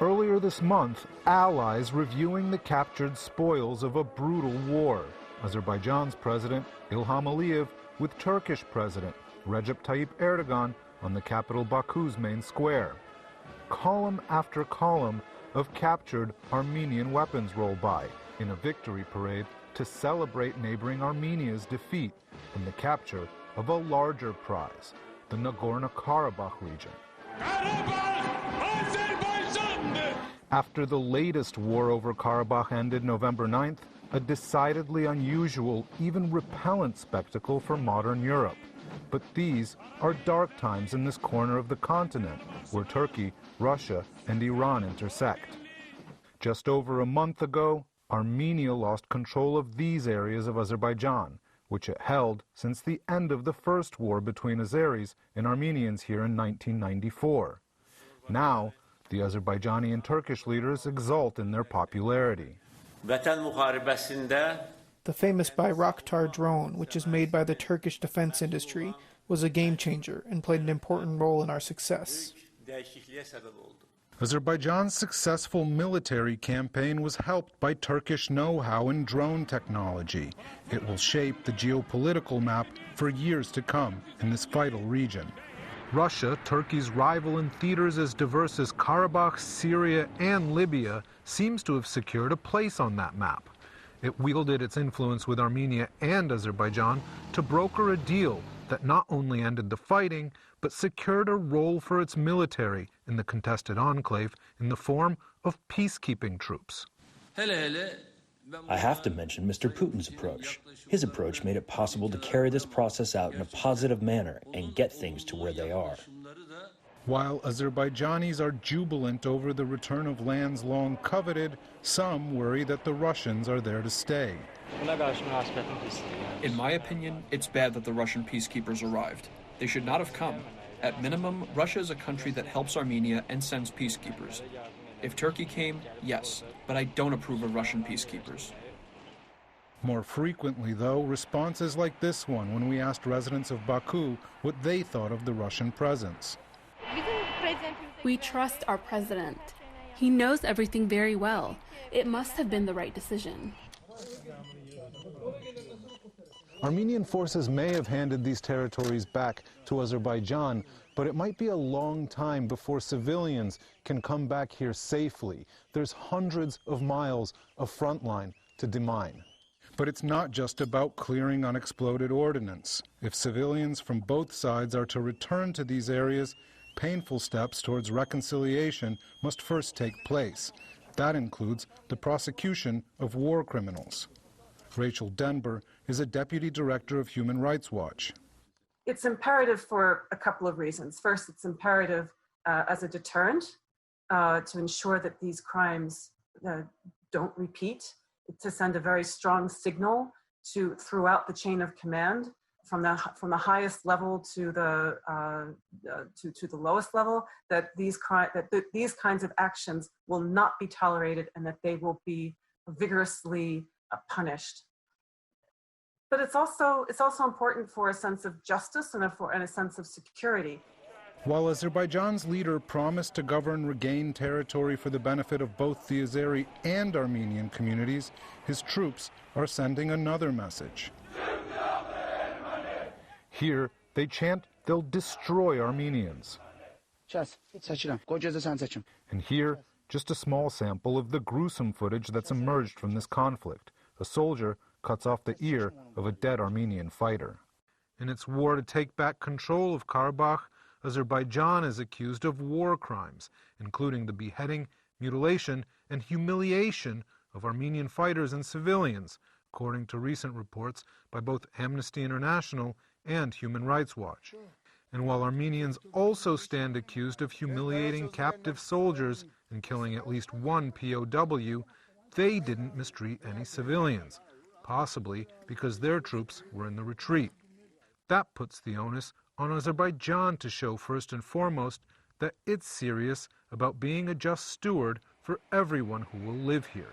Earlier this month, allies reviewing the captured spoils of a brutal war. Azerbaijan's president Ilham Aliyev with Turkish president Recep Tayyip Erdogan on the capital Baku's main square. Column after column of captured Armenian weapons roll by in a victory parade to celebrate neighboring Armenia's defeat and the capture of a larger prize, the Nagorno-Karabakh region. After the latest war over Karabakh ended November 9th, a decidedly unusual, even repellent spectacle for modern Europe. But these are dark times in this corner of the continent, where Turkey, Russia, and Iran intersect. Just over a month ago, Armenia lost control of these areas of Azerbaijan, which it held since the end of the first war between Azeris and Armenians here in 1994. Now, the Azerbaijani and Turkish leaders exult in their popularity. The famous Bayraktar drone, which is made by the Turkish defense industry, was a game changer and played an important role in our success. Azerbaijan's successful military campaign was helped by Turkish know-how in drone technology. It will shape the geopolitical map for years to come in this vital region. Russia, Turkey's rival in theaters as diverse as Karabakh, Syria, and Libya, seems to have secured a place on that map. It wielded its influence with Armenia and Azerbaijan to broker a deal that not only ended the fighting, but secured a role for its military in the contested enclave in the form of peacekeeping troops. I have to mention Mr. Putin's approach. His approach made it possible to carry this process out in a positive manner and get things to where they are. While Azerbaijanis are jubilant over the return of lands long coveted, some worry that the Russians are there to stay. In my opinion, it's bad that the Russian peacekeepers arrived. They should not have come. At minimum, Russia is a country that helps Armenia and sends peacekeepers. If Turkey came, yes, but I don't approve of Russian peacekeepers. More frequently, though, responses like this one when we asked residents of Baku what they thought of the Russian presence. We trust our president. He knows everything very well. It must have been the right decision. Armenian forces may have handed these territories back to Azerbaijan, but it might be a long time before civilians can come back here safely. There's hundreds of miles of front line to demine. But it's not just about clearing unexploded ordnance. If civilians from both sides are to return to these areas, painful steps towards reconciliation must first take place. That includes the prosecution of war criminals. Rachel Denber is a deputy director of Human Rights Watch. It's imperative for a couple of reasons. First, it's imperative as a deterrent to ensure that these crimes don't repeat, to send a very strong signal throughout the chain of command, from the highest level to the lowest level, that these kinds of actions will not be tolerated and that they will be vigorously punished. But it's also important for a sense of justice and a sense of security. While Azerbaijan's leader promised to govern regained territory for the benefit of both the Azeri and Armenian communities, his troops are sending another message. Here, they chant they'll destroy Armenians. And here, just a small sample of the gruesome footage that's emerged from this conflict. A soldier cuts off the ear of a dead Armenian fighter. In its war to take back control of Karabakh, Azerbaijan is accused of war crimes, including the beheading, mutilation, and humiliation of Armenian fighters and civilians, according to recent reports by both Amnesty International and Human Rights Watch. And while Armenians also stand accused of humiliating captive soldiers and killing at least one POW, they didn't mistreat any civilians, possibly because their troops were in the retreat. That puts the onus on Azerbaijan to show first and foremost that it's serious about being a just steward for everyone who will live here.